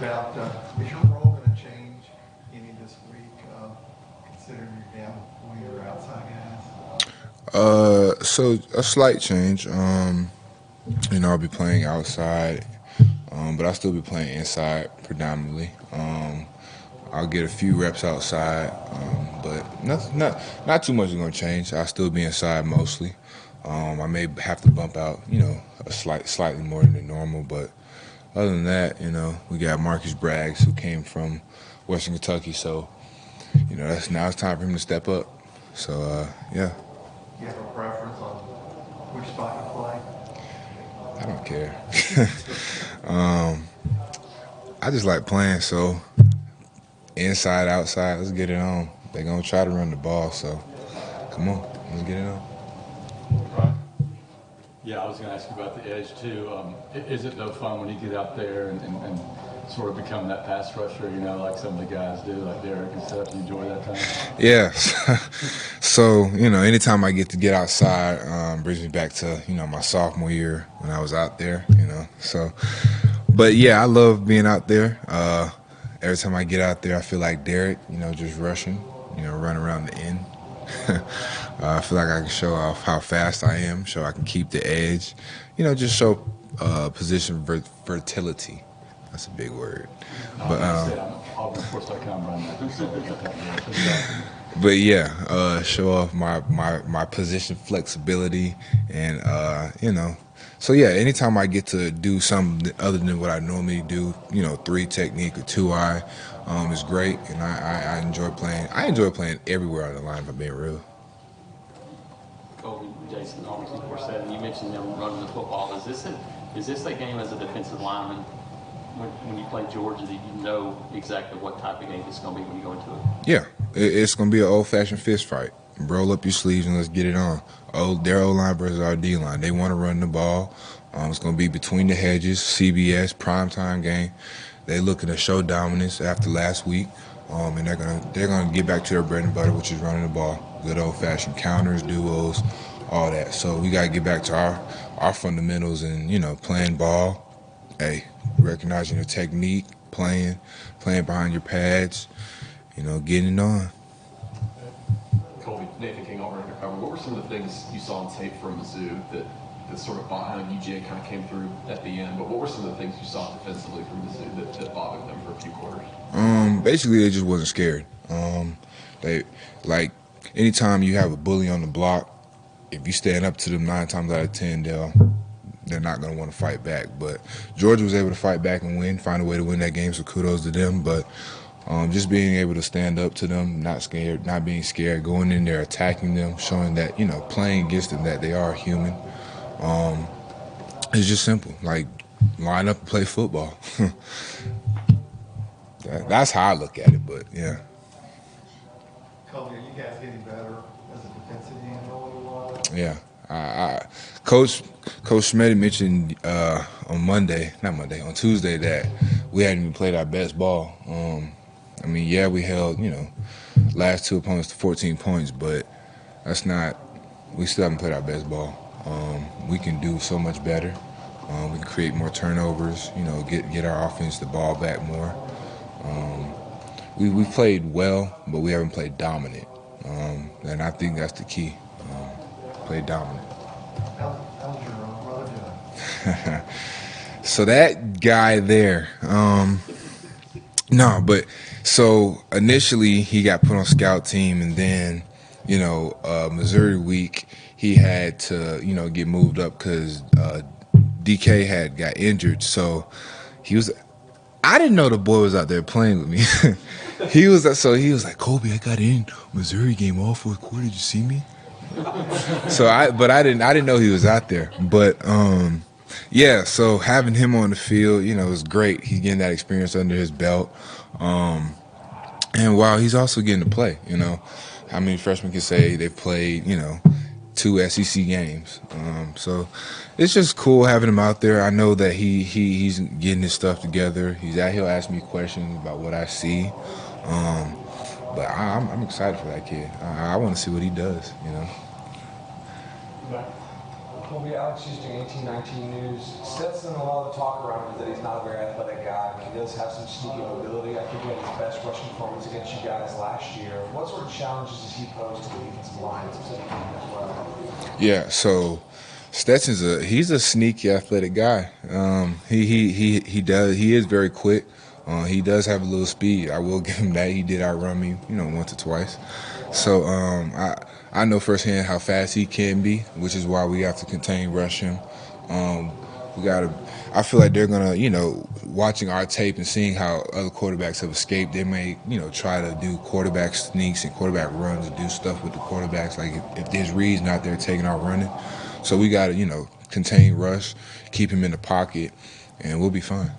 about is your role going to change any this week, considering you're down one of your outside guys? So a slight change. I'll be playing outside, but I'll still be playing inside predominantly. I'll get a few reps outside, but not too much is going to change. I'll still be inside mostly. I may have to bump out, slightly more than normal, but other than that, we got Marcus Braggs who came from Western Kentucky, so now it's time for him to step up. So yeah. Do you have a preference on which spot you play? I don't care. I just like playing, so inside, outside, let's get it on. They're going to try to run the ball, so come on, let's get it on. Right. Yeah, I was going to ask you about the edge, too. Is it no fun when you get out there and sort of become that pass rusher, like some of the guys do, like Derek and stuff? You enjoy that time? Yeah. So, anytime I get outside, brings me back to, my sophomore year when I was out there, So, but, yeah, I love being out there. Every time I get out there, I feel like Derek, just rushing, run around the end. I feel like I can show off how fast I am, show I can keep the edge, just show position versatility. That's a big word. But but yeah, show off my position flexibility and So yeah, anytime I get to do something other than what I normally do, 3 technique or 2-eye, is great, and I enjoy playing. I enjoy playing everywhere on the line, if I'm being real. Kobe, Jason, Auburn 247. You mentioned them running the football. Is this a game as a defensive lineman when you play Georgia that you know exactly what type of game it's going to be when you go into it? Yeah, it's going to be an old-fashioned fist fight. Roll up your sleeves and let's get it on. Their O-line versus our D-line. They want to run the ball. It's going to be between the hedges, CBS, primetime game. They're looking to show dominance after last week, and they're gonna get back to their bread and butter, which is running the ball. Good old-fashioned counters, duos, all that. So we got to get back to our fundamentals and, playing ball. Hey, recognizing your technique, playing behind your pads, getting it on. Colby, Nathan King, Auburn Undercover. What were some of the things you saw on tape from Mizzou that sort of behind UGA kind of came through at the end? But what were some of the things you saw defensively from Mizzou that bothered them for a few quarters? Basically, they just wasn't scared. They anytime you have a bully on the block, if you stand up to them 9 times out of 10, they're not going to want to fight back. But Georgia was able to fight back and win, find a way to win that game, so kudos to them. But just being able to stand up to them, not scared, not being scared, going in there, attacking them, showing that, playing against them, that they are human. It's just simple, like line up and play football. That's how I look at it, but yeah. Kobe, are you guys getting better as a defensive end? Yeah. Coach Schmidt mentioned on Tuesday that we hadn't even played our best ball. We held, last 2 opponents to 14 points, but we still haven't played our best ball. We can do so much better. We can create more turnovers, get our offense the ball back more. We played well, but we haven't played dominant. And I think that's the key. Play dominant. How's your brother doing? So that guy there, so initially he got put on scout team, and then, Missouri week, he had to, get moved up because DK had got injured. So I didn't know the boy was out there playing with me. he was like, Kobe, I got in Missouri game all 4th quarter. Did you see me? I didn't know he was out there. But yeah, so having him on the field, was great. He's getting that experience under his belt. And while he's also getting to play, how many freshmen can say they've played, 2 SEC games. So it's just cool having him out there. I know that he's getting his stuff together. He'll ask me questions about what I see. But I'm excited for that kid. I want to see what he does, Well, Alex Houston, 1819 News. Stetson, a lot of the talk around is that he's not a very athletic guy, but he does have some sneaky mobility. I think he had his best rushing performance against you guys last year. What sort of challenges does he pose to the defensive line specifically as well? Yeah, so he's a sneaky athletic guy. He is very quick. He does have a little speed. I will give him that. He did outrun me, once or twice. So I know firsthand how fast he can be, which is why we have to contain rush him. We gotta. I feel like they're gonna, watching our tape and seeing how other quarterbacks have escaped. They may, try to do quarterback sneaks and quarterback runs and do stuff with the quarterbacks. Like if there's reads not there taking out running, so we gotta, contain rush, keep him in the pocket, and we'll be fine.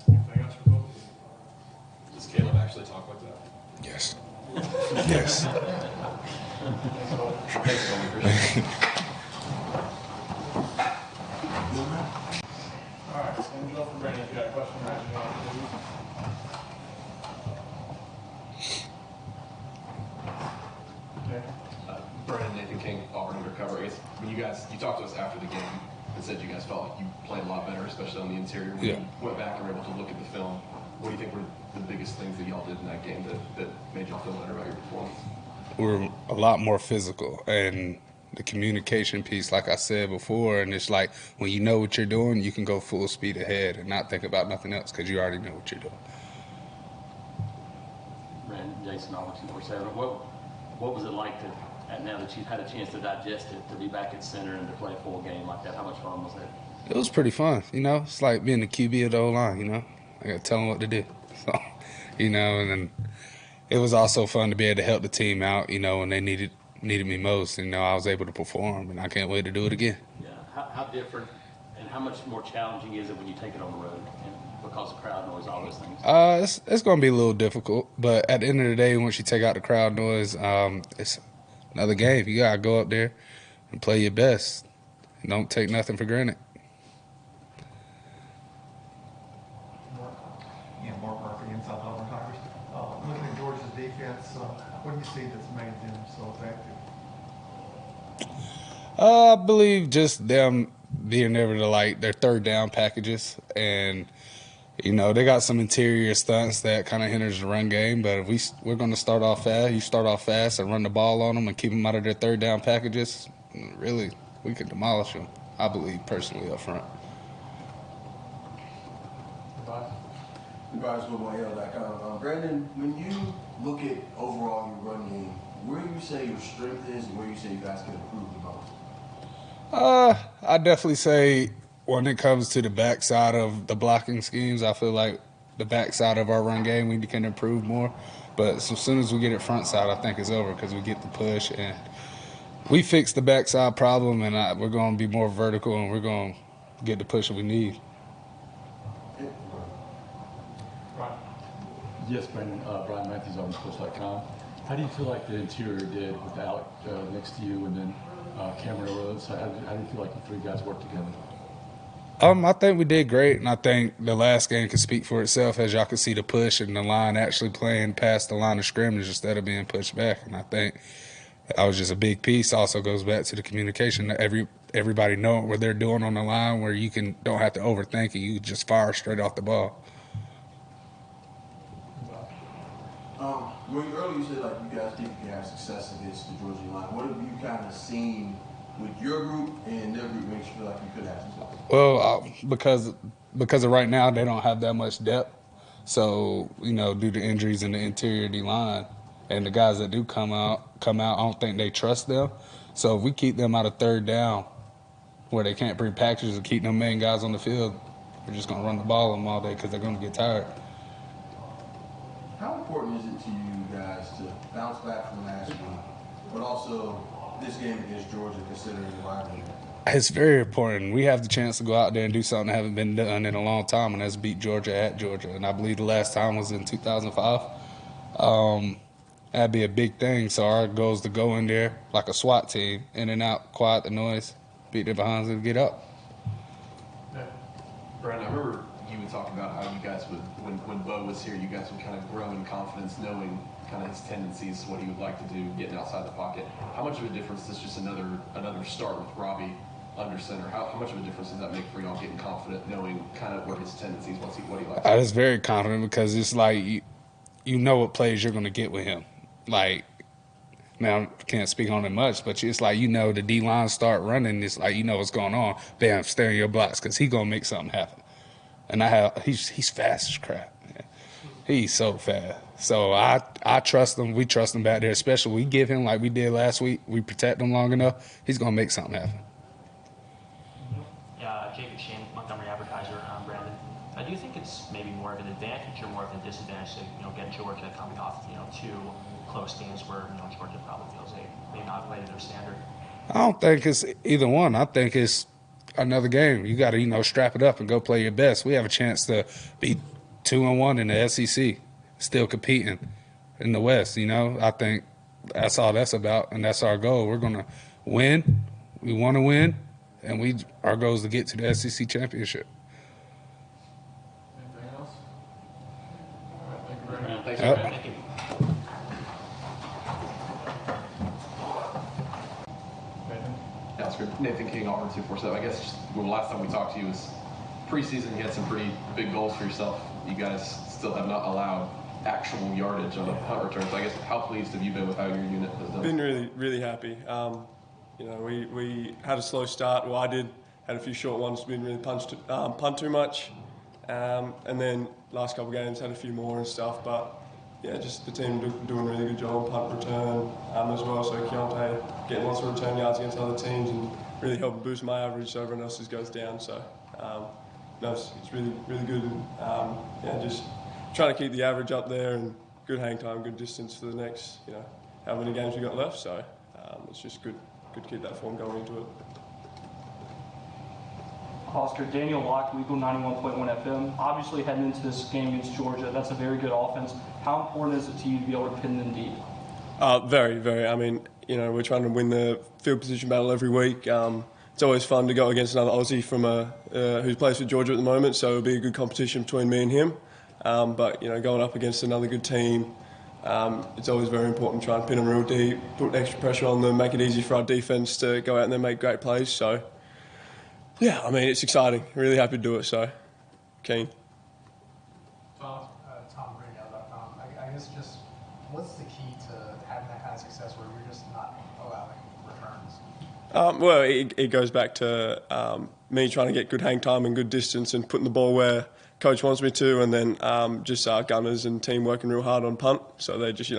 Anything else for Cole? Does Caleb actually talk like that? Yes. Yes. Thanks, Cole. Appreciate it. All right, stand you up for Brandon. If you got a question, raise your hand, please. Okay. Brandon, Nathan King, Auburn Undercover. I guess when you talked to us after the game and said you guys felt like you played a lot better, especially on the interior. When you went back and were able to look at the film, what do you think were the biggest things that y'all did in that game that made y'all feel better about your performance? We're a lot more physical, and the communication piece, like I said before, and it's like when you know what you're doing, you can go full speed ahead and not think about nothing else because you already know what you're doing. Brandon, Jason, Auburn 247. What was it like to, now that you've had a chance to digest it, to be back at center and to play a full game like that? How much fun was that? It was pretty fun, It's like being the QB of the O-line, I got to tell them what to do. So, and then it was also fun to be able to help the team out, when they needed me most. I was able to perform, and I can't wait to do it again. Yeah. How different and how much more challenging is it when you take it on the road and because of crowd noise, all those things? It's going to be a little difficult, but at the end of the day, once you take out the crowd noise, it's another game. You got to go up there and play your best. Don't take nothing for granted. Mark Murphy in South Auburn Tigers. Looking at Georgia's defense, what do you see that's made them so effective? I believe just them being able to like their third down packages, and they got some interior stunts that kind of hinders the run game. But if we're going to start off fast, you start off fast and run the ball on them and keep them out of their third down packages. Really, we could demolish them. I believe personally up front. Brandon, when you look at overall your run game, where do you say your strength is and where you say you guys can improve the most? I definitely say when it comes to the backside of the blocking schemes, I feel like the backside of our run game, we can improve more. But as soon as we get it front side, I think it's over because we get the push and we fix the backside problem, and we're going to be more vertical and we're going to get the push that we need. Yes, Brandon. Brian Matthews, AuburnSports.com. How do you feel like the interior did with Alec next to you and then Cameron Rhodes? How do you feel like the three guys worked together? I think we did great, and I think the last game can speak for itself, as y'all can see the push and the line actually playing past the line of scrimmage instead of being pushed back. And I think that was just a big piece. Also goes back to the communication that everybody knowing what they're doing on the line, where you don't have to overthink it. You just fire straight off the ball. When earlier you said like you guys think you can have success against the Georgia line, what have you kind of seen with your group and their group makes you feel like you could have success? Well, because of right now they don't have that much depth, so due to injuries in the interior D line, and the guys that do come out, I don't think they trust them. So if we keep them out of third down, where they can't bring packages and keep them main guys on the field, we're just gonna run the ball on them all day because they're gonna get tired. How important is it to you guys to bounce back from last week, but also this game against Georgia, considering the rivalry? It's very important. We have the chance to go out there and do something that hasn't been done in a long time, and that's beat Georgia at Georgia. And I believe the last time was in 2005. That'd be a big thing. So our goal is to go in there like a SWAT team, in and out, quiet the noise, beat their behinds, and get up. Brandon, I remember you would talk about how you guys would, when Bo was here, you guys would kind of grow in confidence, knowing kind of his tendencies, what he would like to do, getting outside the pocket. How much of a difference does just another start with Robbie under center? How much of a difference does that make for y'all getting confident, knowing kind of where his tendencies, what he likes? I was very confident because it's like you know what plays you're going to get with him. Like, now, I can't speak on it much, but it's like, the D-line start running. It's like, what's going on. Bam, stay in your blocks because he's going to make something happen. And he's fast as crap, man. He's so fast. So I trust him. We trust him back there, especially we give him like we did last week. We protect him long enough. He's going to make something happen. Jacob Shane, Montgomery Advertiser. Brandon, do you think it's maybe more of an advantage or more of a disadvantage to get Georgia coming off two close games where Georgia probably feels they not played to their standard? I don't think it's either one. I think it's another game. You got to strap it up and go play your best. We have a chance to be 2-1 in the SEC, still competing in the West. I think that's all that's about, and that's our goal. We're gonna win. We want to win, and our goal is to get to the SEC championship. Anything else? All right, thank you very much. Thanks, Yep. man. Thank you. Oscar, Nathan King, Auburn 247. I guess just, the last time we talked to you was preseason. You had some pretty big goals for yourself. You guys still have not allowed actual yardage on the punt returns. I guess how pleased have you been with how your unit has done? Been really, really happy. We had a slow start. Well, I did. Had a few short ones. Didn't really punt too much. And then last couple of games had a few more and stuff. But yeah, just the team doing a really good job on punt return as well. So Keontae getting lots of return yards against other teams and really helping boost my average so everyone else's goes down. So it's really, really good. And just trying to keep the average up there and good hang time, good distance for the next, how many games we got left. So it's just good to keep that form going into it. Oscar, Daniel Locke, Legal 91.1 FM. Obviously, heading into this game against Georgia, that's a very good offense. How important is it to you to be able to pin them deep? Very, very. I mean, we're trying to win the field position battle every week. It's always fun to go against another Aussie from who plays for Georgia at the moment, so it'll be a good competition between me and him. But going up against another good team, it's always very important to try and pin them real deep, put extra pressure on them, make it easy for our defence to go out and then make great plays. So, yeah, I mean, it's exciting. Really happy to do it, so keen. Tom? TomBrady.com. I guess just what's the key to having that kind of success where you're just not allowing returns? Well, it goes back to me trying to get good hang time and good distance and putting the ball where coach wants me to, and then just our gunners and team working real hard on punt. So they're just,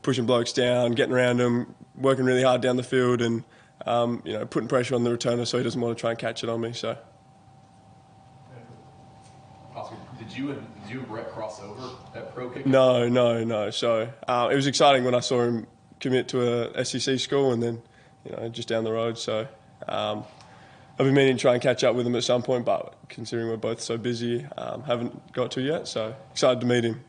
pushing blokes down, getting around them, working really hard down the field and, putting pressure on the returner so he doesn't want to try and catch it on me. So. Oscar, did you and Brett cross over at pro kick? No. So it was exciting when I saw him commit to a SEC school and then, just down the road. So I've been meaning to try and catch up with him at some point, but considering we're both so busy, haven't got to yet. So excited to meet him.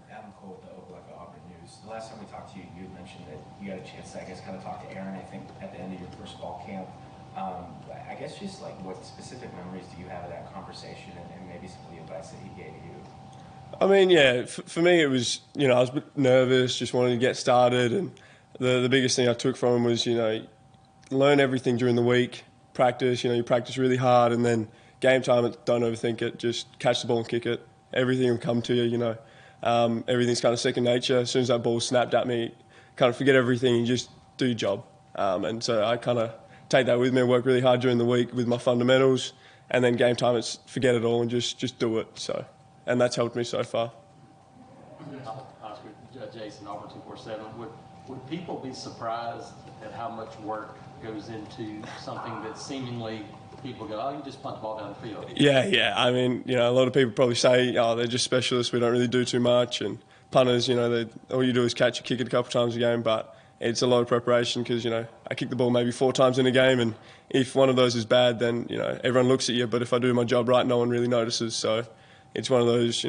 Adam Cole with the Oklahoma Auburn News. The last time we talked to you, you had mentioned that you had a chance to, kind of talk to Aaron, I think, at the end of your first fall camp. I guess just what specific memories do you have of that conversation and maybe some of the advice that he gave you? I mean, yeah, for me it was, I was a bit nervous, just wanted to get started, and the biggest thing I took from him was, learn everything during the week, practice, you practice really hard, and then game time, don't overthink it, just catch the ball and kick it. Everything will come to you, everything's kind of second nature. As soon as that ball snapped at me, kind of forget everything and just do your job. And so I kind of take that with me, work really hard during the week with my fundamentals, and then game time, it's forget it all and just do it. So, and that's helped me so far. Oscar, Jason, Auburn 247. Would people be surprised at how much work goes into something that seemingly people go, oh, you just punt the ball down the field? Yeah. I mean, a lot of people probably say, oh, they're just specialists, we don't really do too much. And punters, all you do is catch or kick it a couple times a game, but it's a lot of preparation because, I kick the ball maybe 4 times in a game, and if one of those is bad, then, everyone looks at you, but if I do my job right, no one really notices. So it's one of those,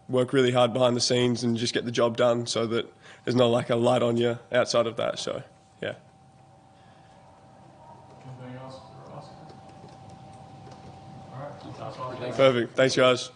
work really hard behind the scenes and just get the job done so that there's not a light on you outside of that. So, yeah. Anything else for Oscar? All right. Perfect. Thanks, guys.